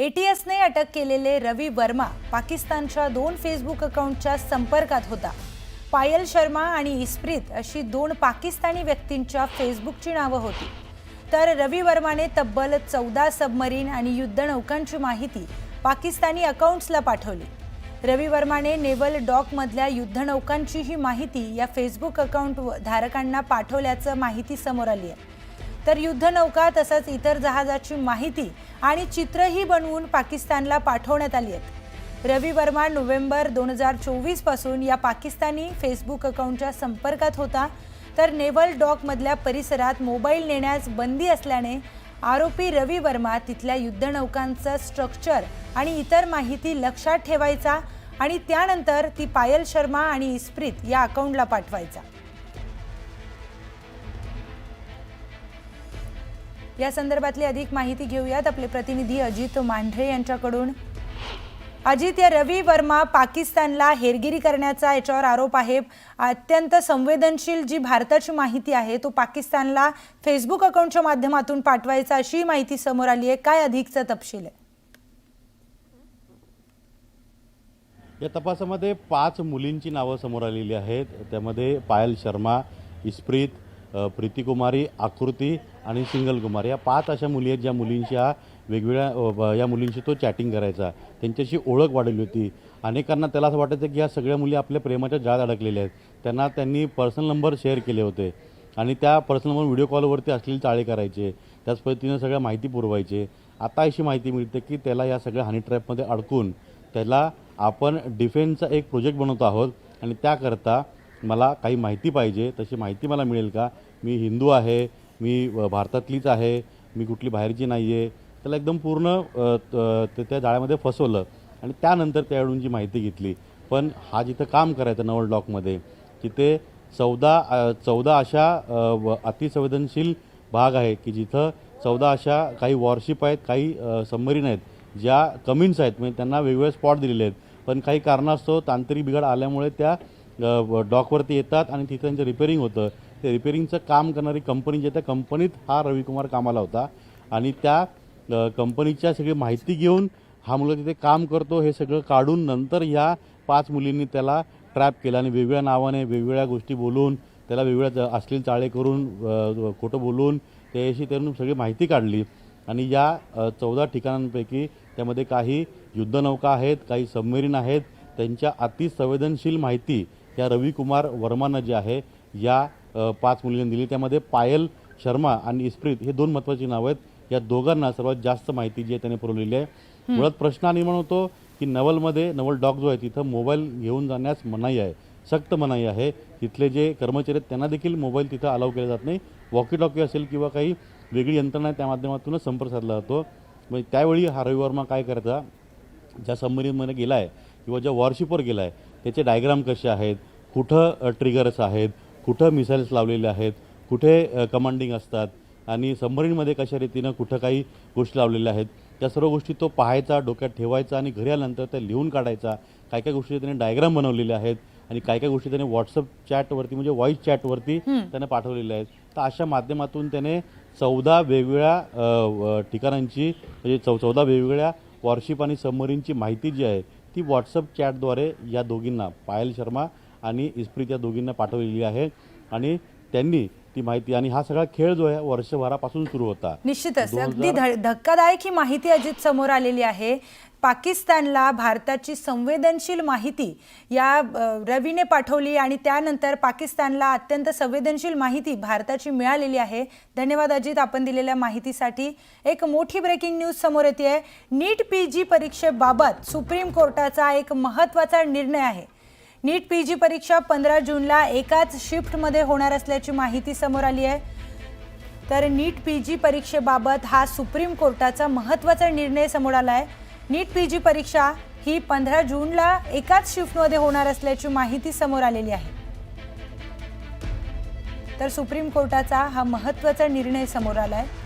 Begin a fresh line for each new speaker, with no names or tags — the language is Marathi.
एटीएसने अटक केलेले रवी वर्मा पाकिस्तानच्या 2 फेसबुक अकाउंटच्या संपर्कात होता। पायल शर्मा आणि इस्प्रीत अशी 2 पाकिस्तानी व्यक्तींच्या फेसबुकची नावं होती। तर रवी वर्माने तब्बल 14 सबमरीन आणि युद्धनौकांची माहिती पाकिस्तानी अकाउंट्सला पाठवली। रवी वर्माने नेव्हल डॉक मधल्या युद्धनौकांची ही माहिती या फेसबुक अकाउंट धारकांना पाठवल्याचं माहिती समोर आली आहे। तर युद्धनौका तसंच इतर जहाजाची माहिती आणि चित्रही बनवून पाकिस्तानला पाठवण्यात आली आहेत। रवी वर्मा नोव्हेंबर 2024 पासून या पाकिस्तानी फेसबुक अकाउंटच्या संपर्कात होता। तर नेव्हल डॉक मधल्या परिसरात मोबाईल नेण्यास बंदी असल्याने आरोपी रवी वर्मा तिथल्या युद्धनौकांचं स्ट्रक्चर आणि इतर माहिती लक्षात ठेवायचा आणि त्यानंतर ती पायल शर्मा आणि इस्प्रीत या अकाउंटला पाठवायचा। या संदर्भातली अधिक माहिती घेऊयात आपले प्रतिनिधी अजित मांढरे यांच्याकडून। अजित, या रवी वर्मा पाकिस्तानला हेरगिरी करण्याचा याच्यावर आरोप आहे। अत्यंत संवेदनशील जी भारताची माहिती आहे तो पाकिस्तानला फेसबुक अकाउंटच्या माध्यमातून पाठवायचा अशी माहिती समोर आली आहे। काय अधिकचा तपशील आहे?
या तपासामध्ये 5 मुलींची नावं समोर आलेली आहेत। त्यामध्ये पायल शर्मा, इस्प्रीत, प्रीती कुमारी, आकृती आणि सिंगल कुमार या 5 अशा मुली आहेत ज्या मुलींच्या वेगवेगळ्या या मुलींशी तो चॅटिंग करायचा, त्यांच्याशी ओळख वाढवली होती। अनेकांना त्याला असं वाटायचं की या सगळ्या मुली आपल्या प्रेमाच्या जाळ्यात अडकलेल्या आहेत। त्यांना त्यांनी पर्सनल नंबर शेअर केले होते आणि त्या पर्सनल नंबर व्हिडिओ कॉलवरती असलेली चाळे करायचे, त्याच पद्धतीनं सगळ्या माहिती पुरवायचे। आता अशी माहिती मिळते की त्याला या सगळ्या हनी ट्रॅपमध्ये अडकून त्याला आपण डिफेन्सचा एक प्रोजेक्ट बनवतो आहोत आणि त्याकरता मला काही माहिती पाहिजे, तशी माहिती मला मिळेल का? मी हिंदू आहे, मी भारतातलीच आहे, मी कुठली बाहेरची नाही आहे। त्याला एकदम पूर्ण त्या जाळ्यामध्ये फसवलं आणि त्यानंतर त्याकडून जी माहिती घेतली। पण हा जिथं काम करायचं नेव्हल डॉकमध्ये तिथे 14 अशा अतिसंवेदनशील भाग आहे की जिथं 14 अशा काही वॉरशिप आहेत, काही सबमरीन आहेत ज्या कमिन्स आहेत, म्हणजे त्यांना वेगवेगळे स्पॉट दिलेले आहेत। पण काही कारणास्तव तांत्रिक बिघाड आल्यामुळे त्या डॉकवरती येतात आणि तिथं त्यांचं रिपेअरिंग होतं। ते रिपेअरिंगचं काम करणारी कंपनी जी त्या कंपनीत हा रवी कुमार कामाला होता आणि त्या कंपनीच्या सगळी माहिती घेऊन हा मुलगा तिथे काम करतो हे सगळं काढून नंतर ह्या 5 मुलींनी त्याला ट्रॅप केलं आणि वेगवेगळ्या नावाने वेगवेगळ्या गोष्टी बोलून त्याला वेगवेगळ्या अश्लील चाळे करून खोटं बोलून त्याशी त्यांनी सगळी माहिती काढली। आणि या 14 ठिकाणांपैकी त्यामध्ये काही युद्धनौका आहेत, काही सबमरीन आहेत, त्यांच्या अतिसंवेदनशील माहिती या रवी कुमार वर्मानं जे आहे या 5 मुलींनी दिली। त्यामध्ये पायल शर्मा आणि इस्प्रीत हे 2 महत्त्वाची नावं आहेत। या दोघांना सर्वात जास्त माहिती जी आहे त्याने पुरवलेली आहे। मुळात प्रश्न निर्माण होतो की नेव्हल डॉक जो आहे तिथं मोबाईल घेऊन जाण्यास मनाई आहे, सक्त मनाई आहे। तिथले जे कर्मचारी आहेत त्यांना देखील मोबाईल तिथं अलाउ केला जात नाही। वॉकी टॉकी असेल किंवा काही वेगळी यंत्रणा आहे त्या माध्यमातूनच संपर्क साधला जातो। म्हणजे त्यावेळी हा रवी वर्मा काय करायचा, ज्या सबमरीनमध्ये गेला आहे किंवा ज्या वॉरशिपवर गेला आहे त्याचे डायग्राम कसे आहेत, कुठं ट्रिगर्स आहेत, कुठं मिसाईल्स लावलेले आहेत, कुठे कमांडिंग असतात आणि सबमरीनमध्ये कशा रीतीनं कुठं काही गोष्टी लावलेल्या आहेत, त्या सर्व गोष्टी तो पाहायचा, डोक्यात ठेवायचा आणि घरी आल्यानंतर त्या लिहून काढायचा। काय काय गोष्टी त्याने डायग्राम बनवलेले आहेत आणि काय काय गोष्टी त्याने व्हॉट्सअप चॅटवरती म्हणजे व्हॉइस चॅटवरती त्याने पाठवलेल्या आहेत। तर अशा माध्यमातून त्याने 14 वेगवेगळ्या ठिकाणांची म्हणजे 14 वेगवेगळ्या वॉरशिप आणि सबमरीनची माहिती जी आहे ती व्हॉट्सअप चॅटद्वारे या दोघींना पायल शर्मा आणि इस्प्रीत या दोघींना पाठवलेली आहे आणि त्यांनी ती माहिती आणि हा सगळा खेळ जो आहे वर्षभरापासून सुरू होता।
निश्चितच अगदी धक्कादायक ही माहिती अजित समोर आलेली आहे। पाकिस्तानला भारताची संवेदनशील माहिती या रवीने पाठवली आणि त्यानंतर पाकिस्तानला अत्यंत संवेदनशील माहिती भारताची मिळालेली आहे। धन्यवाद अजित आपण दिलेल्या माहितीसाठी। एक मोठी ब्रेकिंग न्यूज समोर येते आहे। नीट पीजी परीक्षेबाबत सुप्रीम कोर्टाचा एक महत्त्वाचा निर्णय आहे। नीट पीजी परीक्षा 15 जूनला एकाच शिफ्टमध्ये होणार असल्याची माहिती समोर आली आहे। तर नीट पीजी परीक्षेबाबत हा सुप्रीम कोर्टाचा महत्त्वाचा निर्णय समोर आला आहे। नीट पीजी परीक्षा ही 15 जूनला एकाच शिफ्टमध्ये होणार असल्याची माहिती समोर आलेली आहे। तर सुप्रीम कोर्टाचा हा महत्त्वाचा निर्णय समोर आला आहे।